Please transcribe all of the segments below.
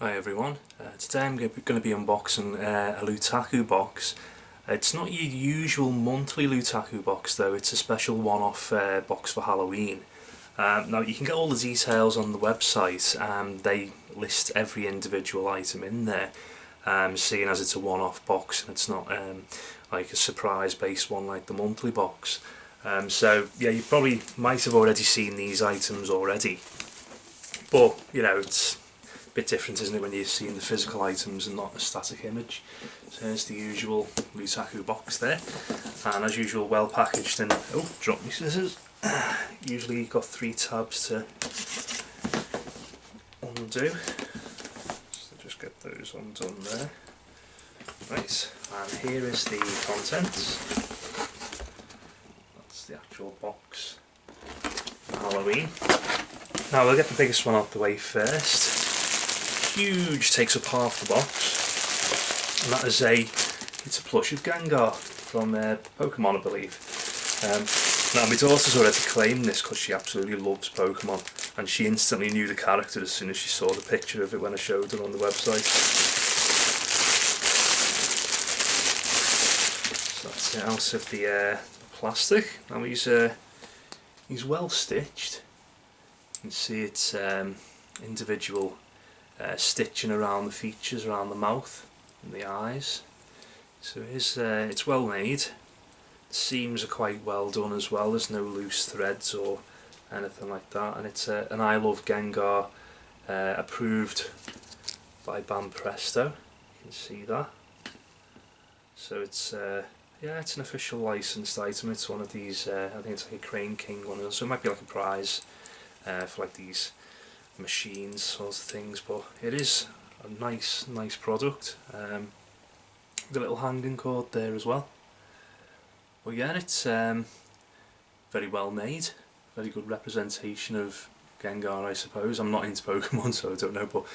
Hi everyone, today I'm going to be unboxing a Lootaku box. It's not your usual monthly Lootaku box though, it's a special one-off box for Halloween. Now you can get all the details on the website, they list every individual item in there, seeing as it's a one-off box and it's not like a surprise based one like the monthly box. So yeah, you probably might have already seen these items already, but you know, it's bit different, isn't it, when you're seeing the physical items and not a static image. So here's the usual Lootaku box there, and as usual well packaged in, oh, drop me scissors. Usually you've got 3 tabs to undo, so just get those undone there. Right, and here is the contents. That's the actual box for Halloween. Now we'll get the biggest one out the way first. Huge, takes up half the box, and that is it's a plush of Gengar from Pokémon, I believe. Now my daughter's already claimed this because she absolutely loves Pokémon, and she instantly knew the character as soon as she saw the picture of it when I showed her on the website. So that's it out of the plastic. Now he's well stitched. You can see it's individual stitching around the features, around the mouth and the eyes. So it's well made. The seams are quite well done as well, there's no loose threads or anything like that, and it's an I Love Gengar approved by Bam Presto, you can see that. So it's yeah, it's an official licensed item. It's one of these, I think it's like a Crane King one, so it might be like a prize for like these machines sorts of things, but it is a nice product. The little hanging cord there as well. But yeah, it's very well made, very good representation of Gengar, I suppose. I'm not into Pokemon, so I don't know, but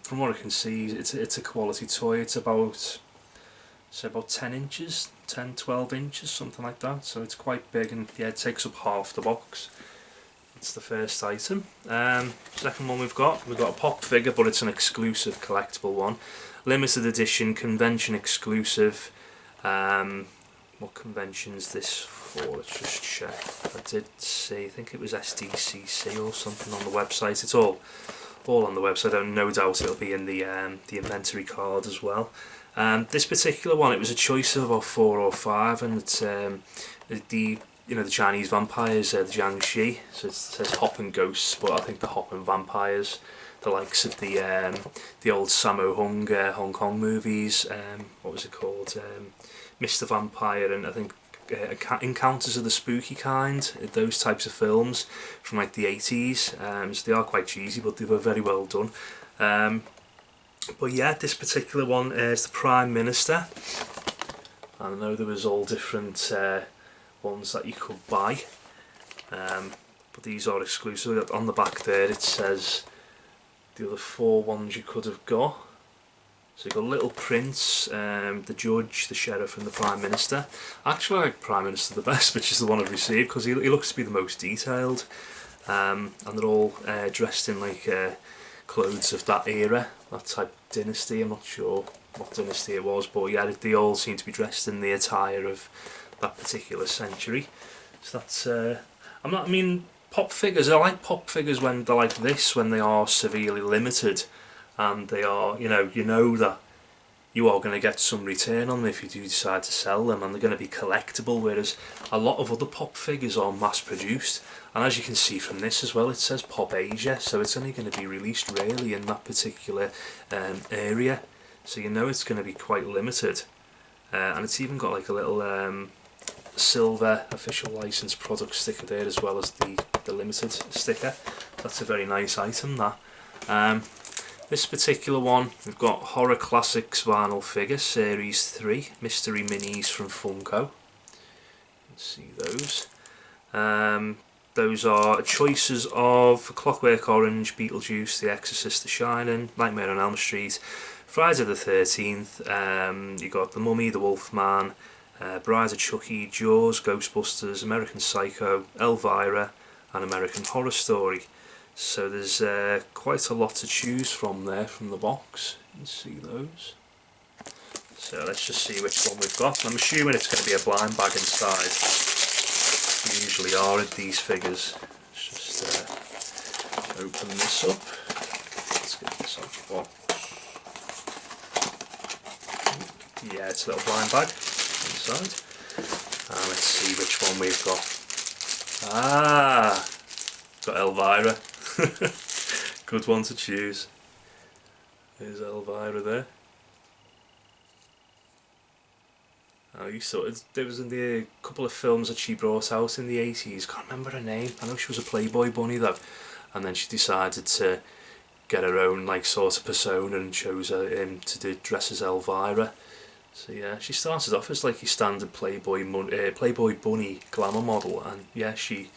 from what I can see, it's a quality toy. It's about 10 inches, 10-12 inches, something like that, so it's quite big, and yeah, it takes up half the box. That's the first item. Second one we've got a pop figure, but it's an exclusive collectible one. Limited edition, convention exclusive. What convention is this for? Let's just check. I did see, I think it was SDCC or something on the website. It's all on the website, and no doubt it'll be in the inventory card as well. This particular one, it was a choice of about 4 or 5, and it's the Chinese vampires, the Jiangxi, so it says Hop and Ghosts, but I think the Hop and Vampires, the likes of the old Sammo Hung Hong Kong movies, what was it called, Mr. Vampire, and I think Encounters of the Spooky Kind, those types of films from like the 80s, so they are quite cheesy, but they were very well done. But yeah, this particular one is the Prime Minister. I know there was all different ones that you could buy, but these are exclusive. On the back there it says the other 4 ones you could have got. So you've got Little Prince, the Judge, the Sheriff and the Prime Minister. Actually I like Prime Minister the best, which is the one I've received, because he looks to be the most detailed, and they're all dressed in like clothes of that era, that type of dynasty. I'm not sure what dynasty it was, but yeah, they all seem to be dressed in the attire of that particular century. So that's I mean, pop figures, I like pop figures when they're like this, when they are severely limited, and they are, you know that you are going to get some return on them if you do decide to sell them, and they're going to be collectible, whereas a lot of other pop figures are mass produced, and as you can see from this as well, it says Pop Asia, so it's only going to be released really in that particular area, so you know it's going to be quite limited. And it's even got like a little silver official license product sticker there, as well as the limited sticker. That's a very nice item, that. This particular one, we've got Horror Classics vinyl figure, Series 3, Mystery Minis from Funko. You can see those. Those are choices of Clockwork Orange, Beetlejuice, The Exorcist, The Shining, Nightmare on Elm Street, Friday the 13th, you got The Mummy, The Wolfman, Bride of Chucky, Jaws, Ghostbusters, American Psycho, Elvira and American Horror Story. So there's quite a lot to choose from there from the box. You can see those. So let's just see which one we've got. I'm assuming it's going to be a blind bag inside. They usually are at these figures. Let's just open this up. Let's get this off the box. Yeah, it's a little blind bag inside. And let's see which one we've got. Ah, got Elvira. Good one to choose. There's Elvira there. There was in the couple of films that she brought out in the 80s. Can't remember her name. I know she was a Playboy bunny though, and then she decided to get her own like sort of persona and chose to dress as Elvira. So yeah, she started off as like your standard Playboy bunny glamour model, and yeah, she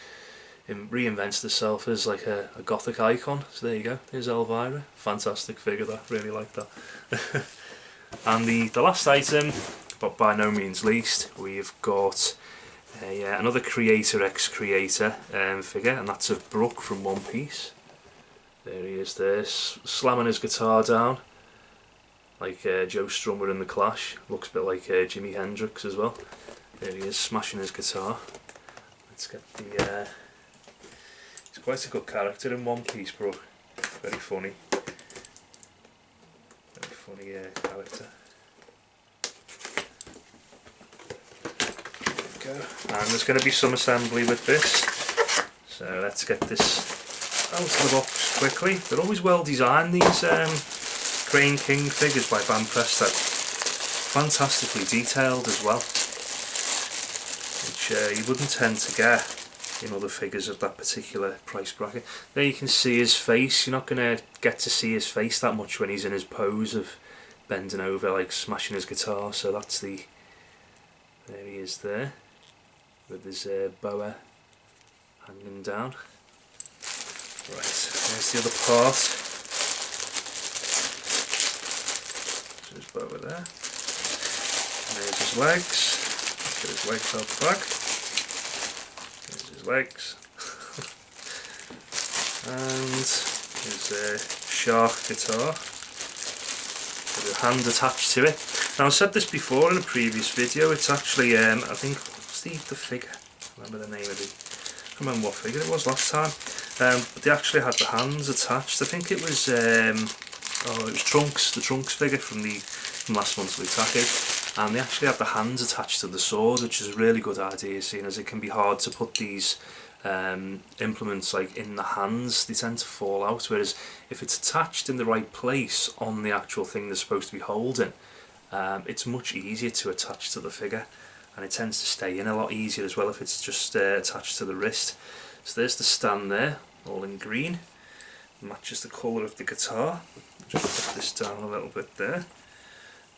reinvented herself as like a gothic icon. So there you go. There's Elvira. Fantastic figure. That really like that. And the last item, but by no means least, we've got another Creator X Creator figure, and that's of Brook from One Piece. There he is there, slamming his guitar down, like Joe Strummer in The Clash. Looks a bit like Jimi Hendrix as well. There he is, smashing his guitar. Let's get the... he's quite a good character in One Piece, Brook. Very funny. Very funny character. And there's going to be some assembly with this, so let's get this out of the box quickly. They're always well designed, these Crane King figures by Van Presto. Fantastically detailed as well, which you wouldn't tend to get in other figures of that particular price bracket. There you can see his face. You're not going to get to see his face that much when he's in his pose of bending over like smashing his guitar, so that's the... there he is there, with his boa hanging down. Right, there's the other part. So his boa there. And there's his legs. Let's get his legs out the back. There's his legs. And his shark guitar with a hand attached to it. Now, I said this before in a previous video. It's actually, I think, what's the figure? I remember the name of it. I can't remember what figure it was last time. But they actually had the hands attached. I think it was, it was Trunks, the Trunks figure from last month's Lootaku. And they actually had the hands attached to the sword, which is a really good idea, seeing as it can be hard to put these implements like in the hands. They tend to fall out, whereas if it's attached in the right place on the actual thing they're supposed to be holding, it's much easier to attach to the figure, and it tends to stay in a lot easier as well if it's just attached to the wrist. So there's the stand there, all in green, matches the colour of the guitar. Just put this down a little bit there,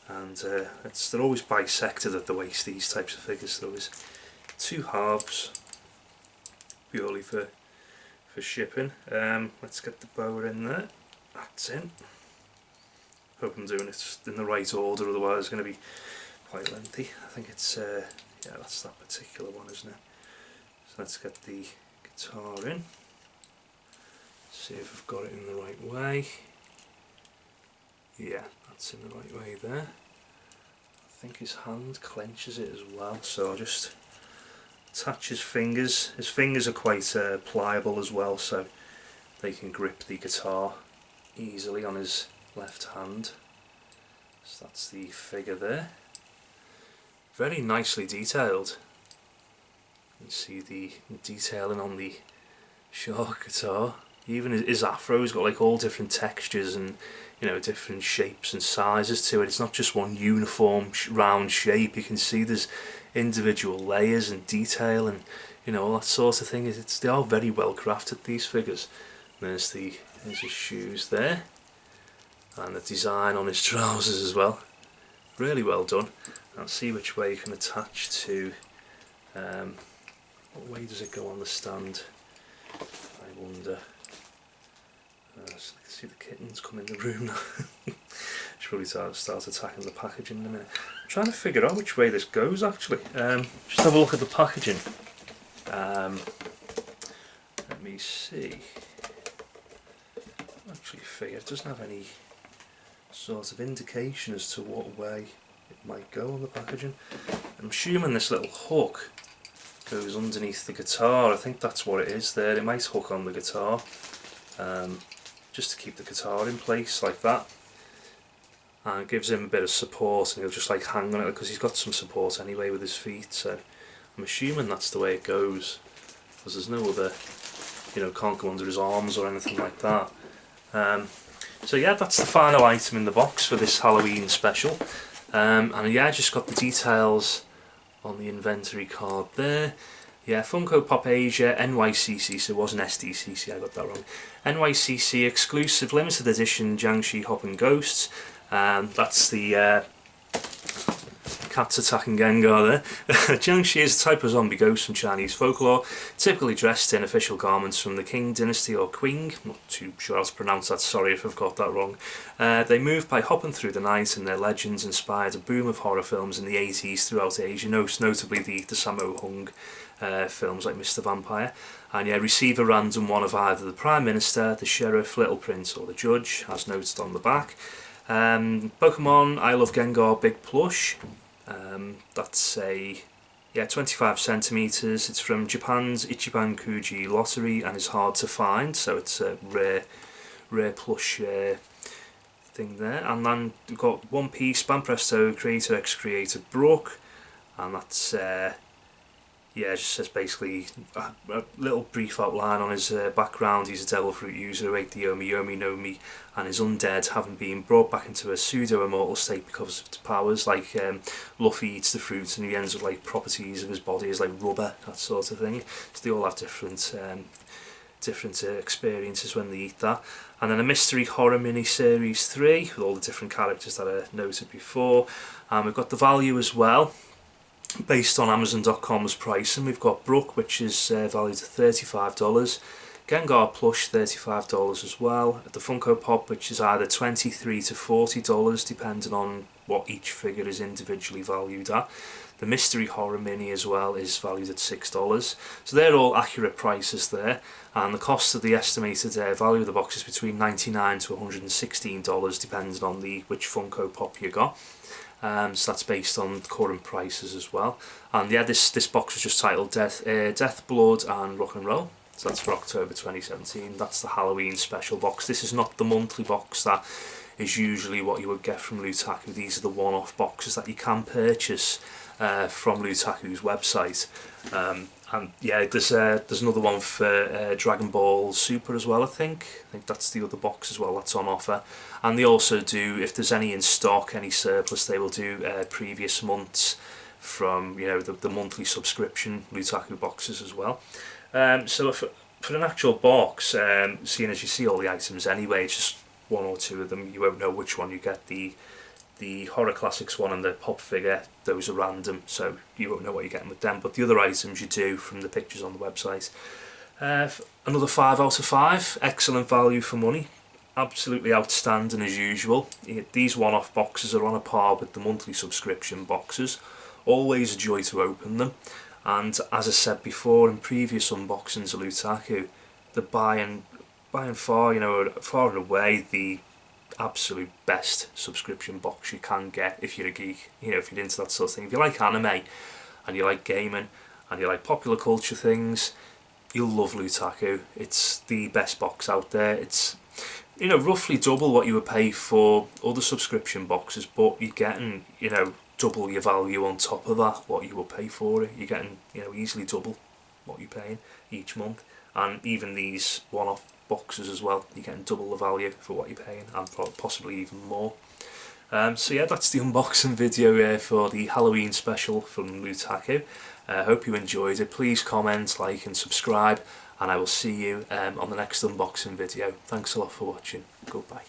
and they're always bisected at the waist, these types of figures. There always two halves purely for shipping. Let's get the boa in there. That's in. Hope I'm doing it in the right order, otherwise it's going to be quite lengthy. I think it's yeah, that's that particular one, isn't it? So let's get the guitar in. See if I've got it in the right way. Yeah, that's in the right way there. I think his hand clenches it as well, so I'll just attach his fingers. His fingers are quite pliable as well, so they can grip the guitar easily on his left hand. So that's the figure there. Very nicely detailed. You can see the detailing on the shark guitar. Even his afro's got like all different textures and, you know, different shapes and sizes to it. It's not just one uniform round shape. You can see there's individual layers and detail and, you know, all that sort of thing. They are very well crafted, these figures. And there's his shoes there, and the design on his trousers as well. Really well done. I'll see which way you can attach to. What way does it go on the stand? I wonder. See the kittens come in the room now. Should probably start attacking the packaging in a minute. I'm trying to figure out which way this goes actually. Just have a look at the packaging. Let me see. figure. It doesn't have any sort of indication as to what way it might go on the packaging. I'm assuming this little hook goes underneath the guitar. I think that's what it is there. It might hook on the guitar, just to keep the guitar in place like that. And it gives him a bit of support, and he'll just like hang on it because he's got some support anyway with his feet. So I'm assuming that's the way it goes, because there's no other, you know, can't go under his arms or anything like that. So yeah, that's the final item in the box for this Halloween special. And yeah, I just got the details on the inventory card there. Yeah, Funko Pop Asia, NYCC, so it wasn't SDCC, I got that wrong. NYCC exclusive limited edition Jiangxi Hopping Ghosts. That's the cats attacking Gengar there. Jiangxi is a type of zombie ghost from Chinese folklore, typically dressed in official garments from the Qing dynasty or Qing. I'm not too sure how to pronounce that, sorry if I've got that wrong. They move by hopping through the night, and their legends inspired a boom of horror films in the 80s throughout Asia, notably the Sammo Hung films like Mr. Vampire. And yeah, receive a random one of either the Prime Minister, the Sheriff, Little Prince or the Judge, as noted on the back. Pokémon I Love Gengar Big Plush. That's a 25 centimeters. It's from Japan's Ichiban Kuji Lottery and is hard to find, so it's a rare plush thing there. And then we've got One Piece Banpresto Creator X Creator Brook, and that's it just says basically a little brief outline on his background. He's a devil fruit user who ate the Yomi no Mi and is undead, having been brought back into a pseudo-immortal state because of its powers. Like Luffy eats the fruit and he ends up like properties of his body as like rubber, that sort of thing. So they all have different experiences when they eat that. And then a mystery horror mini-series 3 with all the different characters that I noted before. And we've got the value as well, based on Amazon.com's price, and we've got Brook, which is valued at $35, Gengar Plush $35 as well, the Funko Pop, which is either $23 to $40 depending on what each figure is individually valued at. The Mystery Horror Mini as well is valued at $6, so they're all accurate prices there, and the cost of the estimated value of the box is between $99 to $116 depending on which Funko Pop you got. So that's based on current prices as well. And yeah, this box was just titled Death, Blood and Rock and Roll. So that's for October 2017. That's the Halloween special box. This is not the monthly box that is usually what you would get from Lootaku. These are the one-off boxes that you can purchase from Lootaku's website. And yeah, there's another one for Dragon Ball Super as well, I think that's the other box as well that's on offer. And they also do, if there's any in stock, any surplus, they will do previous months from, you know, the monthly subscription Lootaku boxes as well. So for an actual box, seeing as you see all the items anyway, it's just one or two of them, you won't know which one you get. The Horror Classics one and the pop figure, those are random, so you won't know what you're getting with them, but the other items you do from the pictures on the website. Another 5 out of 5, excellent value for money, absolutely outstanding as usual. These one-off boxes are on a par with the monthly subscription boxes, always a joy to open them, and as I said before in previous unboxings of Lootaku, the by and far, you know, far and away the absolute best subscription box you can get if you're a geek, you know, if you're into that sort of thing. If you like anime and you like gaming and you like popular culture things, you'll love Lootaku. It's the best box out there. It's, you know, roughly double what you would pay for other subscription boxes, but you're getting, you know, double your value on top of that, what you would pay for it. You're getting, you know, easily double what you're paying each month. And even these one-off boxes as well, you're getting double the value for what you're paying, and possibly even more. So yeah, that's the unboxing video for the Halloween special from Lootaku. Hope you enjoyed it. Please comment, like and subscribe, and I will see you on the next unboxing video. Thanks a lot for watching. Goodbye.